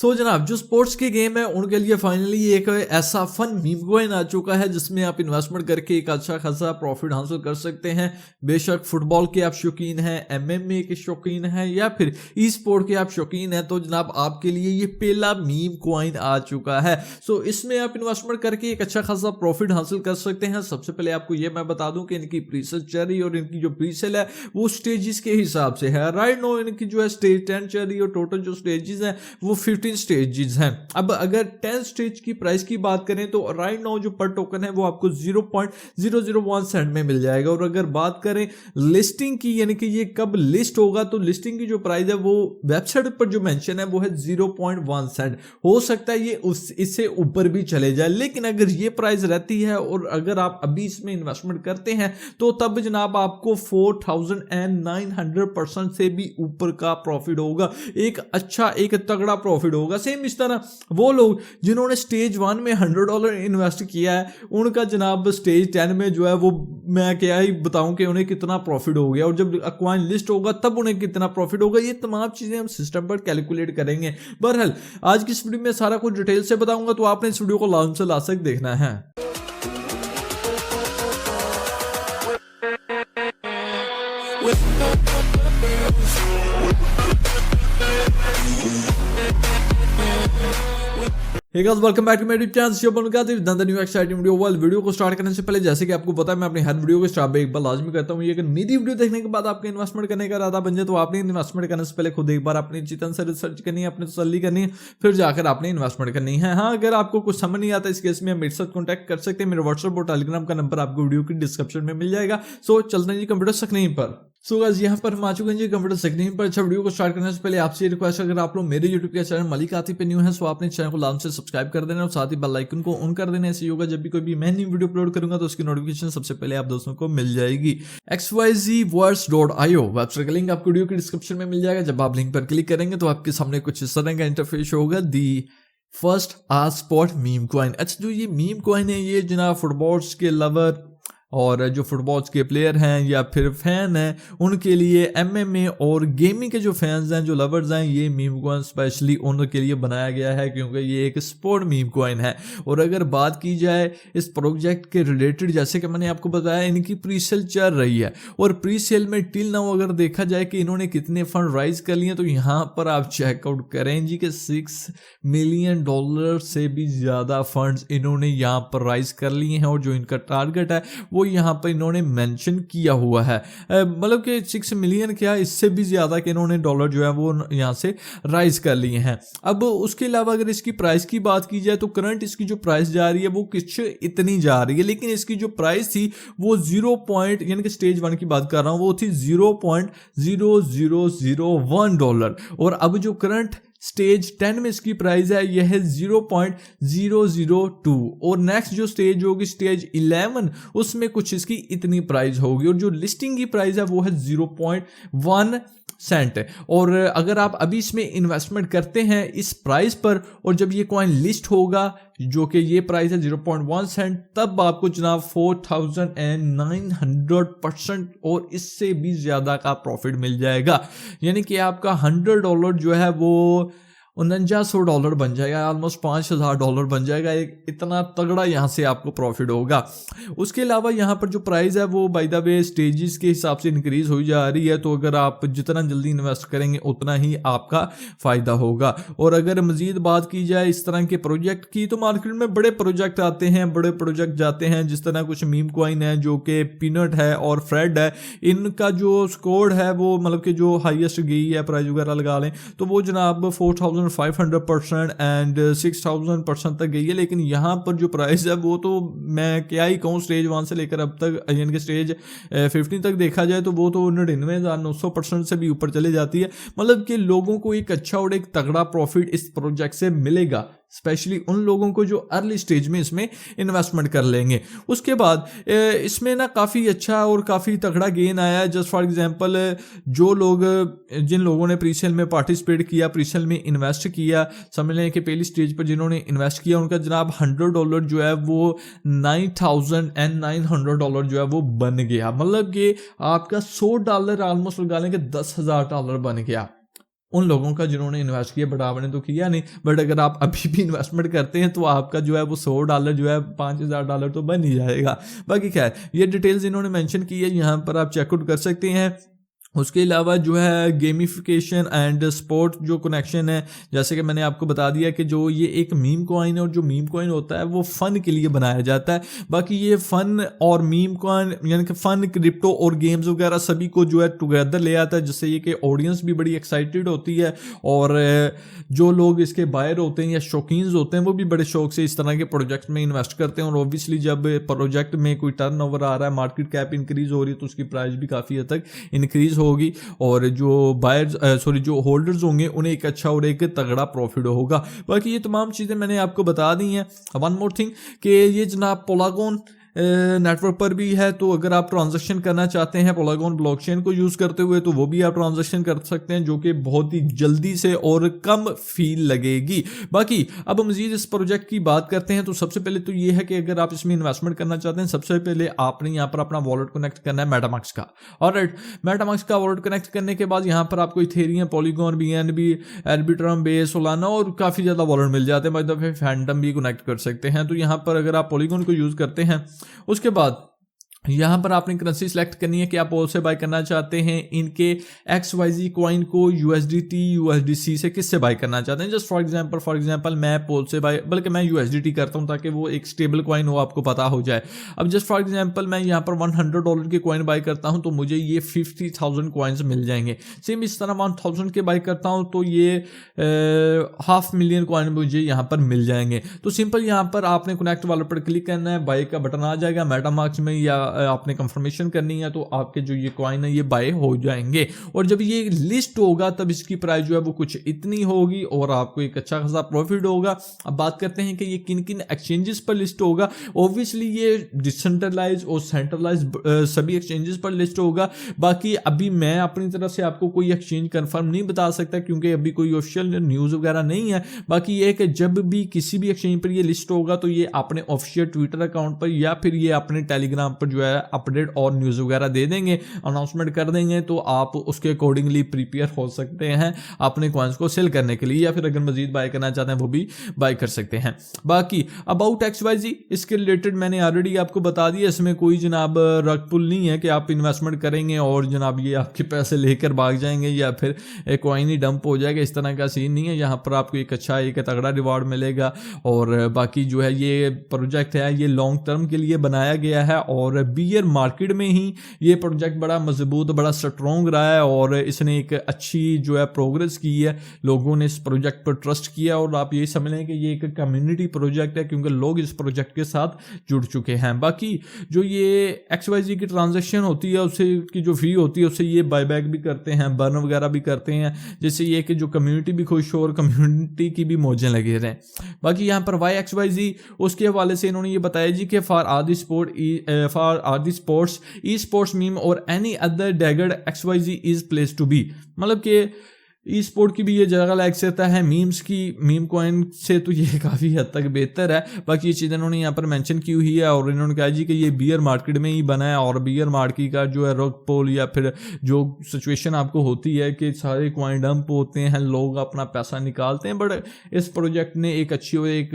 जनाब जो स्पोर्ट्स की गेम है उनके लिए फाइनली एक ऐसा फन मीम कॉइन आ चुका है जिसमें आप इन्वेस्टमेंट करके एक अच्छा खासा प्रॉफिट हासिल कर सकते हैं। बेशक फुटबॉल के आप शौकीन हैं, एमएमए के शौकीन हैं या फिर ई स्पोर्ट के आप शौकीन हैं, तो जनाब आपके लिए ये पहला मीम कॉइन आ चुका है। इसमें आप इन्वेस्टमेंट करके एक अच्छा खासा प्रॉफिट हासिल कर सकते हैं। सबसे पहले आपको ये मैं बता दूं कि इनकी प्रीसेल चल रही और इनकी जो प्रीसेल है वो स्टेजेस के हिसाब से है। राइट नो इनकी जो है स्टेज 10 चल रही और टोटल जो स्टेजेस हैं वो 15 स्टेजेस हैं। अब अगर 10 स्टेज की प्राइस की बात करें तो राइट नाउ जो पर टोकन है वो आपको 0.001 सेंट में मिल जाएगा। और अगर बात करें लिस्टिंग की, यानी कि ये कब लिस्ट होगा, तो लिस्टिंग की जो प्राइस है वो वेबसाइट पर जो मेंशन है वो है 0.1 सेंट। हो सकता है ये इससे ऊपर भी चले जाए, लेकिन अगर ये प्राइस रहती है और अगर आप अभी इसमें इन्वेस्टमेंट करते हैं तो तब जनाब आपको 4900% से भी ऊपर का प्रॉफिट होगा। एक अच्छा एक तगड़ा प्रॉफिट होगा। सेम इस तरह वो लोग जिन्होंने स्टेज 1 में $100 इन्वेस्ट किया है उनका जनाब स्टेज 10 में जो है वो मैं क्या ही बताऊं कि उन्हें कितना प्रॉफिट हो गया, और जब कॉइन लिस्ट होगा तब उन्हें कितना प्रॉफिट होगा। ये तमाम चीजें हम सिस्टम पर कैलकुलेट करेंगे। बहरहाल आज की इस वीडियो में सारा कुछ डिटेल से बताऊंगा, तो आपने इस वीडियो को लास्ट से लास्ट तक देखना है। Hey guys, welcome back to my YouTube channel। New exciting video. Video को स्टार्ट करने से पहले जैसे कि आपको पता है मैं अपनी हर वीडियो को स्टार्ट एक बार लाजमी करता हूँ। ये अगर मेरी वीडियो देखने के बाद आपके इन्वेस्टमेंट करने का इरादा बन जाए तो आपने इन्वेस्टमेंट करने से पहले खुद एक बार अपनी चिकन से रिसर्च करनी है, अपनी तसल्ली करनी है, फिर जाकर आपने इन्वेस्टमेंट करनी है। हाँ, अगर आपको कुछ समझ नहीं आता इस केस में मेरे साथ कॉन्टैक्ट कर सकते हैं। मेरे व्हाट्सएप और टेलीग्राम का नंबर आपको वीडियो की डिस्क्रिप्शन में मिल जाएगा। चलते हैं जी कंप्यूटर स्क्रीन पर। गाइस यहाँ पर हम आ चुके हैं जी कंप्यूटर स्क्रीन पर। अच्छा, वीडियो को स्टार्ट करने से पहले आपसे रिक्वेस्ट, अगर आप लोग मेरे यूट्यूब के चैनल मलिक आतिफ पे न्यू है तो आपने चैनल को लाजमी से सब्सक्राइब कर देना और साथ ही बेल आइकन को ऑन कर देना। ऐसे होगा जब भी कोई भी मैं न्यू वीडियो अपलोड करूंगा तो उसकी नोटिफिकेशन सबसे पहले आप दोस्तों को मिल जाएगी। xyzverse.io वेबसाइट का लिंक आपको वीडियो की डिस्क्रिप्शन में मिल जाएगा। जब आप लिंक पर क्लिक करेंगे तो आपके सामने कुछ इस तरह का इंटरफेस होगा। The first spot meme coin. अच्छा, जो ये मीम कॉइन है ये जनाब फुटबॉल्स के लवर और जो फुटबॉल्स के प्लेयर हैं या फिर फैन हैं उनके लिए, एमएमए और गेमिंग के जो फैंस हैं, जो लवर्स हैं, ये मीम कॉइन स्पेशली उनके लिए बनाया गया है क्योंकि ये एक स्पोर्ट मीम कॉइन है। और अगर बात की जाए इस प्रोजेक्ट के रिलेटेड, जैसे कि मैंने आपको बताया इनकी प्रीसेल चल रही है और प्रीसेल में टिल नाउ अगर देखा जाए कि इन्होंने कितने फंड राइज कर लिए तो यहाँ पर आप चेकआउट करें जी कि $6 मिलियन से भी ज़्यादा फंड्स इन्होंने यहाँ पर राइज कर लिए हैं। और जो इनका टारगेट है वो यहाँ पर इन्होंने मेंशन किया हुआ है, मतलब कि 6 मिलियन क्या, इससे भी ज्यादा कि इन्होंने डॉलर जो है वो यहाँ से राइज कर लिए हैं। अब उसके अलावा अगर इसकी प्राइस की बात की जाए तो करंट इसकी जो प्राइस जा रही है वो कुछ इतनी जा रही है, लेकिन इसकी जो प्राइस थी वो 0 यानी कि स्टेज 1 की बात कर रहा हूँ वो थी $0.0001। और अब जो करंट स्टेज 10 में इसकी प्राइस है यह है 0.002। और नेक्स्ट जो स्टेज होगी स्टेज 11 उसमें कुछ इसकी इतनी प्राइस होगी। और जो लिस्टिंग की प्राइस है वो है 0.1 सेंट। और अगर आप अभी इसमें इन्वेस्टमेंट करते हैं इस प्राइस पर और जब ये कॉइन लिस्ट होगा जो कि ये प्राइस है 0.1 सेंट, तब आपको जनाब 4900% और इससे भी ज्यादा का प्रॉफिट मिल जाएगा। यानी कि आपका $100 जो है वो $4900 बन जाएगा, ऑलमोस्ट $5000 बन जाएगा। एक इतना तगड़ा यहाँ से आपको प्रॉफिट होगा। उसके अलावा यहाँ पर जो प्राइस है वो बाय द वे स्टेजेस के हिसाब से इंक्रीज हो जा रही है, तो अगर आप जितना जल्दी इन्वेस्ट करेंगे उतना ही आपका फायदा होगा। और अगर मजीद बात की जाए इस तरह के प्रोजेक्ट की तो मार्केट में बड़े प्रोजेक्ट आते हैं, बड़े प्रोजेक्ट जाते हैं, जिस तरह कुछ मीम कॉइन है जो कि पीनट है और फ्रेड है। इनका जो स्कोर है वो मतलब कि जो हाईएस्ट गई है प्राइस वगैरह लगा लें तो वो जनाब 4500% एंड 6000% तक गई है। लेकिन यहाँ पर जो प्राइस है वो तो मैं क्या ही कहूँ, स्टेज 1 से लेकर अब तक यानी कि स्टेज 15 तक देखा जाए तो वो तो 99,900% से भी ऊपर चले जाती है। मतलब कि लोगों को एक अच्छा और एक तगड़ा प्रॉफिट इस प्रोजेक्ट से मिलेगा, स्पेशली उन लोगों को जो अर्ली स्टेज में इसमें इन्वेस्टमेंट कर लेंगे। उसके बाद इसमें ना काफ़ी अच्छा और काफ़ी तगड़ा गेन आया है। जस्ट फॉर एग्जांपल जो लोग जिन लोगों ने प्रीसेल में पार्टिसिपेट किया, प्रीसेल में इन्वेस्ट किया, समझ लें कि पहली स्टेज पर जिन्होंने इन्वेस्ट किया उनका जनाब $100 जो है वो $9900 जो है वो बन गया। मतलब कि आपका $100 ऑलमोस्ट लगा लें कि $10,000 बन गया। उन लोगों का जिन्होंने इन्वेस्ट किया, बट आपने तो किया नहीं। बट अगर आप अभी भी इन्वेस्टमेंट करते हैं तो आपका जो है वो $100 जो है $5000 तो बन ही जाएगा। बाकी खैर ये डिटेल्स इन्होंने मेंशन की है, यहाँ पर आप चेकआउट कर सकते हैं। उसके अलावा जो है गेमिफिकेशन एंड स्पोर्ट जो कनेक्शन है, जैसे कि मैंने आपको बता दिया कि जो ये एक मीम कॉइन है, और जो मीम कॉइन होता है वो फन के लिए बनाया जाता है। बाकी ये फन और मीम कॉइन यानी कि फन, क्रिप्टो और गेम्स वगैरह सभी को जो है टुगेदर ले आता है, जिससे ये कि ऑडियंस भी बड़ी एक्साइटेड होती है, और जो लोग इसके बायर होते हैं या शौकीन होते हैं वो भी बड़े शौक से इस तरह के प्रोजेक्ट में इन्वेस्ट करते हैं। और ऑब्वियसली जब प्रोजेक्ट में कोई टर्नओवर आ रहा है, मार्केट कैप इंक्रीज हो रही है, तो उसकी प्राइस भी काफ़ी हद तक इंक्रीज होगी, और जो बायर्स जो होल्डर्स होंगे उन्हें एक अच्छा और एक तगड़ा प्रॉफिट होगा। बाकी ये तमाम चीज़ें मैंने आपको बता दी हैं। वन मोर थिंग कि ये जनाब पोलागोन नेटवर्क पर भी है, तो अगर आप ट्रांजैक्शन करना चाहते हैं पोलागोन ब्लॉकचेन को यूज़ करते हुए तो वो भी आप ट्रांजैक्शन कर सकते हैं, जो कि बहुत ही जल्दी से और कम फील लगेगी। बाकी अब मजीद इस प्रोजेक्ट की बात करते हैं, तो सबसे पहले तो ये है कि अगर आप इसमें इन्वेस्टमेंट करना चाहते हैं, सबसे पहले आपने यहाँ पर अपना वॉलेट कनेक्ट करना है मेटामास्क का। ऑलराइट, मेटामास्क का वॉलेट कनेक्ट करने के बाद यहाँ पर आपको Ethereum, Polygon, BNB, Arbitrum, Base, Solana और काफ़ी ज़्यादा वॉलेट मिल जाते हैं। मतलब फैंटम भी कनेक्ट कर सकते हैं। तो यहाँ पर अगर आप पॉलीगॉन को यूज़ करते हैं, उसके बाद यहाँ पर आपने करेंसी सेलेक्ट करनी है कि आप पोल से बाय करना चाहते हैं इनके XYZ कॉइन को USDT, USDC से किससे बाय करना चाहते हैं। जस्ट फॉर एग्जांपल मैं पोल से बाय, बल्कि मैं USDT करता हूँ ताकि वो एक स्टेबल कॉइन हो, आपको पता हो जाए। अब जस्ट फॉर एग्जांपल मैं यहाँ पर $100 के कॉइन बाय करता हूँ तो मुझे ये 50,000 कॉइन्स मिल जाएंगे। सेम इस तरह 1000 के बाय करता हूँ तो ये 500,000 कॉइन मुझे यहाँ पर मिल जाएंगे। तो सिंपल यहाँ पर आपने कनेक्ट वाले पर क्लिक करना है, बाय का बटन आ जाएगा मेटामास्क में, या आपने कंफर्मेशन करनी है तो आपके जो ये कॉइन है ये बाय हो जाएंगे। और जब ये लिस्ट होगा तब इसकी प्राइस जो है वो कुछ इतनी होगी और आपको एक अच्छा खासा प्रॉफिट होगा। अब बात करते हैं कि ये किन किन एक्सचेंजेस पर लिस्ट होगा। ऑब्वियसली ये डिसेंट्रलाइज और सेंट्रलाइज सभी एक्सचेंजेस पर लिस्ट होगा। बाकी अभी मैं अपनी तरफ से आपको कोई एक्सचेंज कंफर्म नहीं बता सकता क्योंकि अभी कोई ऑफिशियल न्यूज़ वगैरह नहीं है। बाकी ये है कि जब भी किसी भी एक्सचेंज पर ये लिस्ट होगा तो ये अपने ऑफिशियल ट्विटर अकाउंट पर या फिर ये अपने टेलीग्राम पर जो है अपडेट और न्यूज़ वगैरह दे देंगे, अनाउंसमेंट कर देंगे, तो आप उसके अकॉर्डिंगली प्रिपेयर हो सकते हैं अपने कॉइन्स को सेल करने के लिए, या फिर अगर मजीद बाय करना चाहते हैं वो भी बाय कर सकते हैं। बाकी अबाउट XYZ इसके रिलेटेड मैंने ऑलरेडी आपको बता दिया, इसमें कोई जनाब रग पुल नहीं है कि आप इन्वेस्टमेंट करेंगे और जनाब ये आपके पैसे लेकर भाग जाएंगे या फिर एक कॉइन ही डंप हो जाएगा, इस तरह का सीन नहीं है। यहाँ पर आपको एक अच्छा एक तगड़ा रिवॉर्ड मिलेगा। और बाकी जो है ये प्रोजेक्ट है ये लॉन्ग टर्म के लिए बनाया गया है, और बियर मार्केट में ही ये प्रोजेक्ट बड़ा मजबूत, बड़ा स्ट्रॉन्ग रहा है और इसने एक अच्छी जो है प्रोग्रेस की है। लोगों ने इस प्रोजेक्ट पर ट्रस्ट किया और आप ये समझ लें कि ये एक कम्युनिटी प्रोजेक्ट है क्योंकि लोग इस प्रोजेक्ट के साथ जुड़ चुके हैं। बाकी जो ये XYZ की ट्रांजैक्शन होती है उससे की जो फी होती है उससे ये बायबैक भी करते हैं, बर्न वगैरह भी करते हैं, जिससे ये कि जो कम्युनिटी भी खुश हो और कम्युनिटी की भी मौजें लगे रहें। बाकी यहाँ पर XYZ उसके हवाले से इन्होंने ये बताया जी कि फॉर आदि स्पोर्ट्स ई स्पोर्ट्स मीम और एनी अदर डैगर्ड XYZ is place to be. मतलब कि ई स्पोर्ट की भी ये जगह लायक सकता है, मीम्स की मीम कॉइन से तो ये काफ़ी हद तक बेहतर है। बाकी ये चीज़ें इन्होंने यहाँ पर मेंशन की हुई है और इन्होंने कहा जी कि ये बियर मार्केट में ही बना है और बियर मार्केट का जो है रॉक पोल या फिर जो सिचुएशन आपको होती है कि सारे कॉइन डंप होते हैं, लोग अपना पैसा निकालते हैं, बट इस प्रोजेक्ट ने एक अच्छी और एक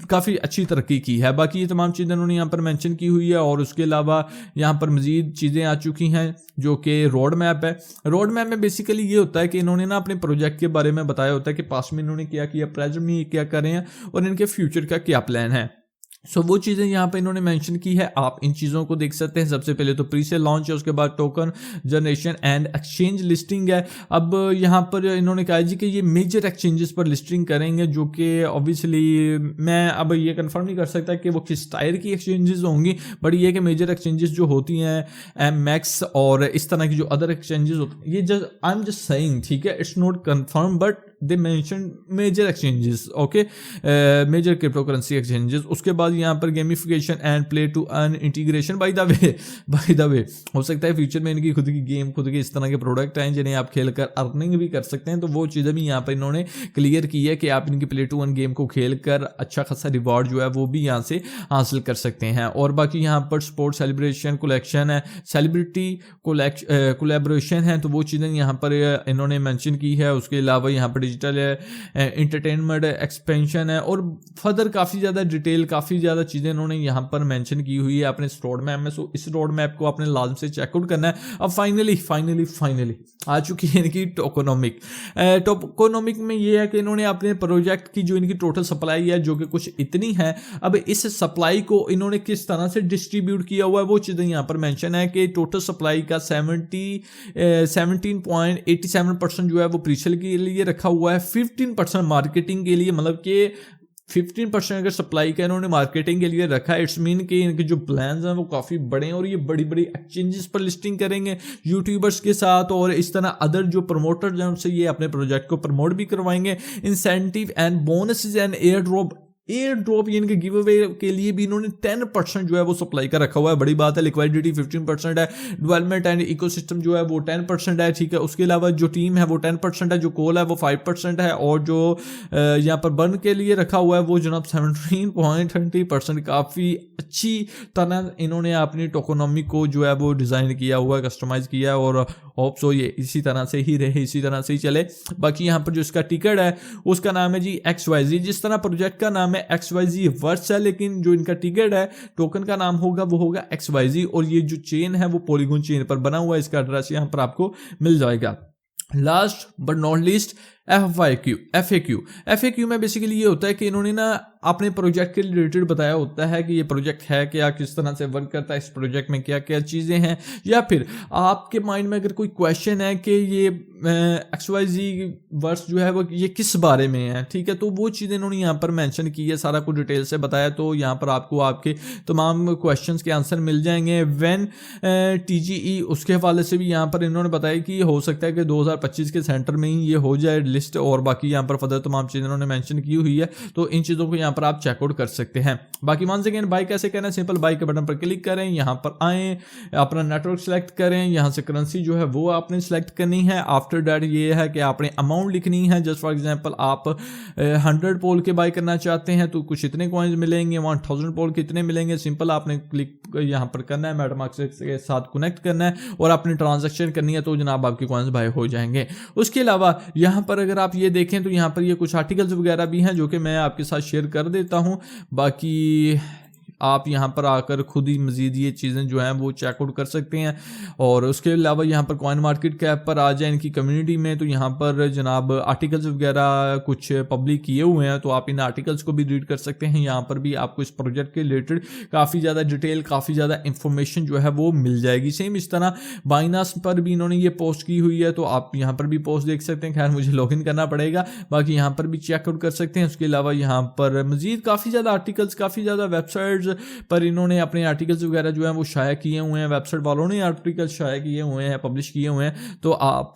काफ़ी अच्छी तरक्की की है। बाकी ये तमाम चीज़ें इन्होंने यहाँ पर मैंशन की हुई है और उसके अलावा यहाँ पर मज़ीद चीज़ें आ चुकी हैं जो कि रोड मैप है। रोड मैप में बेसिकली ये होता है कि इन्होंने ना अपने प्रोजेक्ट के बारे में बताया होता है कि पास्ट में इन्होंने क्या किया, प्रेजेंट में क्या कर रहे हैं और इनके फ्यूचर का क्या प्लान है। सो वो चीज़ें यहाँ पे इन्होंने मेंशन की है, आप इन चीज़ों को देख सकते हैं। सबसे पहले तो प्री सेल लॉन्च है, उसके बाद token generation and exchange listing है। अब यहाँ पर इन्होंने कहा जी कि ये मेजर एक्सचेंजेस पर लिस्टिंग करेंगे, जो कि ऑब्वियसली मैं अब ये कंफर्म नहीं कर सकता कि वो किस टायर की एक्सचेंजेस होंगी, बट ये कि मेजर एक्सचेंजेस जो होती हैं MX और इस तरह की जो अदर एक्सचेंजेस होती हैं, ये just I am just saying, ठीक है, it's not confirm, but they mention major exchanges, okay, major crypto currency exchanges. उसके बाद यहाँ पर gamification and play to earn integration. By the way हो सकता है फ्यूचर में इनकी खुद की गेम, खुद के इस तरह के प्रोडक्ट हैं जिन्हें आप खेल कर अर्निंग भी कर सकते हैं, तो वो चीज़ें भी यहाँ पर इन्होंने क्लियर की है कि आप इनकी प्ले टू अर्न गेम को खेल कर अच्छा खासा रिवॉर्ड जो है वो भी यहाँ से हासिल कर सकते हैं। और बाकी यहाँ पर स्पोर्ट सेलिब्रेशन कलेक्शन है, सेलिब्रिटी कोलैबोरेशन है, तो वो चीज़ें यहाँ पर इन्होंने मेंशन की है। उसके अलावा यहाँ पर डिजिटल एंटरटेनमेंट एक्सपेंशन है और फर्दर काफ़ी ज़्यादा डिटेल, काफ़ी ज़्यादा चीज़ें इन्होंने यहाँ पर मेंशन की हुई है अपने इस रोड मैप में। सो इस रोड मैप को आपने लाजम से चेकआउट करना है। अब फाइनली आ चुकी है इनकी टोकोनॉमिक। टोकोनॉमिक में ये है कि इन्होंने अपने प्रोजेक्ट की जो इनकी टोटल सप्लाई है जो कि कुछ इतनी है, अब इस सप्लाई को इन्होंने किस तरह से डिस्ट्रीब्यूट किया हुआ है वो चीज़ें यहाँ पर मेंशन है कि टोटल सप्लाई का 17.87% जो है वो प्रीसेल के लिए रखा हुआ है, 15% मार्केटिंग के लिए, मतलब कि 15% अगर सप्लाई का इन्होंने मार्केटिंग के लिए रखा है। इट्स मीन कि इनके जो प्लान्स हैं वो काफ़ी बड़े हैं और ये बड़ी बड़ी एक्सचेंजेस पर लिस्टिंग करेंगे यूट्यूबर्स के साथ, और इस तरह अदर जो प्रमोटर्स हैं उनसे ये अपने प्रोजेक्ट को प्रमोट भी करवाएंगे। Incentive and bonuses and air drop ये इनके गिव अवे के लिए भी इन्होंने 10% जो है वो सप्लाई का रखा हुआ है। बड़ी बात है। लिक्विडिटी 15% है, डेवलपमेंट एंड इकोसिस्टम जो है वो 10% है, ठीक है। उसके अलावा जो टीम है वो 10% है, जो कोल है वो 5% है, और जो यहाँ पर बर्न के लिए रखा हुआ है वो जनाब 17.20%। काफ़ी अच्छी तरह इन्होंने अपनी टोकोनॉमी को जो है वो डिज़ाइन किया हुआ है, कस्टमाइज़ किया है, और होप सो ये इसी तरह से ही रहे, इसी तरह से ही चले। बाकी यहाँ पर जो इसका टिकट है उसका नाम है जी XYZ। जिस तरह प्रोजेक्ट का नाम है XYZ वर्ड्स है, लेकिन जो इनका टिकट है टोकन का नाम होगा वो होगा XYZ, और ये जो चेन है वो पॉलीगॉन चेन पर बना हुआ है। इसका एड्रेस यहाँ पर आपको मिल जाएगा। Last but not least FAQ में बेसिकली ये होता है कि इन्होंने ना अपने प्रोजेक्ट के रिलेटेड बताया होता है कि ये प्रोजेक्ट है क्या, किस तरह से वर्क करता है, इस प्रोजेक्ट में क्या क्या चीज़ें हैं, या फिर आपके माइंड में अगर कोई क्वेश्चन है कि ये XYZ वर्ड्स जो है वो ये किस बारे में है, ठीक है, तो वो चीज़ें इन्होंने यहाँ पर मेंशन की है, सारा कुछ डिटेल से बताया। तो यहाँ पर आपको आपके तमाम क्वेश्चंस के आंसर मिल जाएंगे। व्हेन TGE उसके हवाले से भी यहाँ पर इन्होंने बताया कि हो सकता है कि 2025 के सेंटर में ही ये हो जाए लिस्ट, और बाकी यहाँ पर फर्दर तमाम चीज़ें इन्होंने मेंशन की हुई है, तो इन चीज़ों को यहाँ पर आप चेकआउट कर सकते हैं। बाकी वन सेकेंड बाय कैसे करना है, सिंपल बाय के बटन पर क्लिक करें, यहाँ पर आएँ, अपना नेटवर्क सेलेक्ट करें, यहाँ से करेंसी जो है वो आपने सेलेक्ट करनी है। आफ्टर दैट ये है कि आपने अमाउंट लिखनी है। जस्ट फॉर एग्जांपल आप 100 पोल के बाय करना चाहते हैं तो कुछ इतने कॉइन्स मिलेंगे, 1000 पोल कितने मिलेंगे, सिंपल आपने क्लिक यहाँ पर करना है, मेटामास्क के साथ कनेक्ट करना है और अपनी ट्रांजैक्शन करनी है, तो जनाब आपके कॉइन्स बाय हो जाएंगे। उसके अलावा यहाँ पर अगर आप ये देखें तो यहाँ पर ये कुछ आर्टिकल्स वगैरह भी हैं जो कि मैं आपके साथ शेयर कर देता हूँ। बाकी आप यहाँ पर आकर खुद ही मज़ीद ये चीज़ें जो हैं वो चेकआउट कर सकते हैं। और उसके अलावा यहाँ पर कॉइन मार्केट कैप पर आ जाए इनकी कम्युनिटी में, तो यहाँ पर जनाब आर्टिकल्स वगैरह कुछ पब्लिक किए हुए हैं, तो आप इन आर्टिकल्स को भी रीड कर सकते हैं। यहाँ पर भी आपको इस प्रोजेक्ट के रिलेटेड काफ़ी ज़्यादा डिटेल, काफ़ी ज़्यादा इंफॉर्मेशन जो है वो मिल जाएगी। सेम इस तरह बाइनास पर भी इन्होंने ये पोस्ट की हुई है, तो आप यहाँ पर भी पोस्ट देख सकते हैं। खैर मुझे लॉगिन करना पड़ेगा, बाकी यहाँ पर भी चेकआउट कर सकते हैं। उसके अलावा यहाँ पर मज़ीद काफ़ी ज़्यादा आर्टिकल्स, काफ़ी ज़्यादा वेबसाइट्स पर इन्होंने अपने आर्टिकल्स वगैरह जो हैं वो शाया किए हुए हैं, वेबसाइट वालों ने आर्टिकल्स शाया किए हुए हैं, पब्लिश किए हुए हैं, तो आप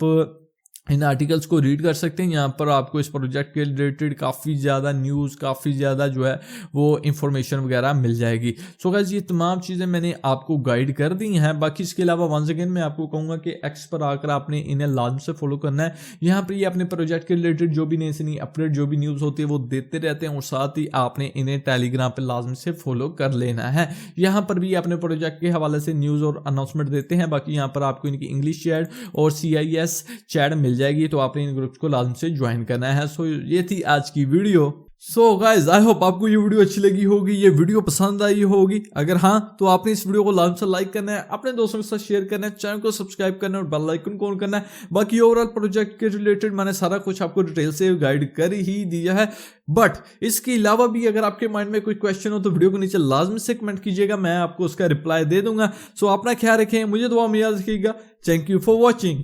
इन आर्टिकल्स को रीड कर सकते हैं। यहाँ पर आपको इस प्रोजेक्ट के रिलेटेड काफ़ी ज़्यादा न्यूज़, काफ़ी ज़्यादा जो है वो इंफॉर्मेशन वगैरह मिल जाएगी। सो गाइस ये तमाम चीज़ें मैंने आपको गाइड कर दी हैं। बाकी इसके अलावा वंस अगेन मैं आपको कहूँगा कि एक्स पर आकर आपने इन्हें लाजम से फॉलो करना है। यहाँ पर ये अपने प्रोजेक्ट के रिलेटेड जो भी नई अपडेट, जो भी न्यूज़ होती है वो देते रहते हैं, और साथ ही आपने इन्हें टेलीग्राम पर लाजम से फॉलो कर लेना है। यहाँ पर भी अपने प्रोजेक्ट के हवाले से न्यूज़ और अनाउंसमेंट देते हैं। बाकी यहाँ पर आपको इनकी इंग्लिश चैट और CIS चैट मिल जाएगी, तो आपने इन ग्रुप्स को लाजम से ज्वाइन करना है। सो ये थी आज की video. So guys I hope आपको ये वीडियो अच्छी लगी होगी, ये वीडियो पसंद आई होगी। अगर हाँ तो आपने इस वीडियो को लाजम से लाइक करना है, अपने दोस्तों के साथ शेयर करना है, चैनल को सब्सक्राइब करना है और बेल आइकन को ऑन करना है। बाकी ओवरऑल प्रोजेक्ट के रिलेटेड मैंने सारा कुछ आपको डिटेल से गाइड कर ही दिया है, बट इसके अलावा भी अगर आपके माइंड में कोई क्वेश्चन हो तो वीडियो के नीचे लाजमी से कमेंट कीजिएगा, मैं आपको उसका रिप्लाई दे दूंगा। सो अपना ख्याल रखें, मुझे दुआ में याद रखिएगा। Thank you for watching.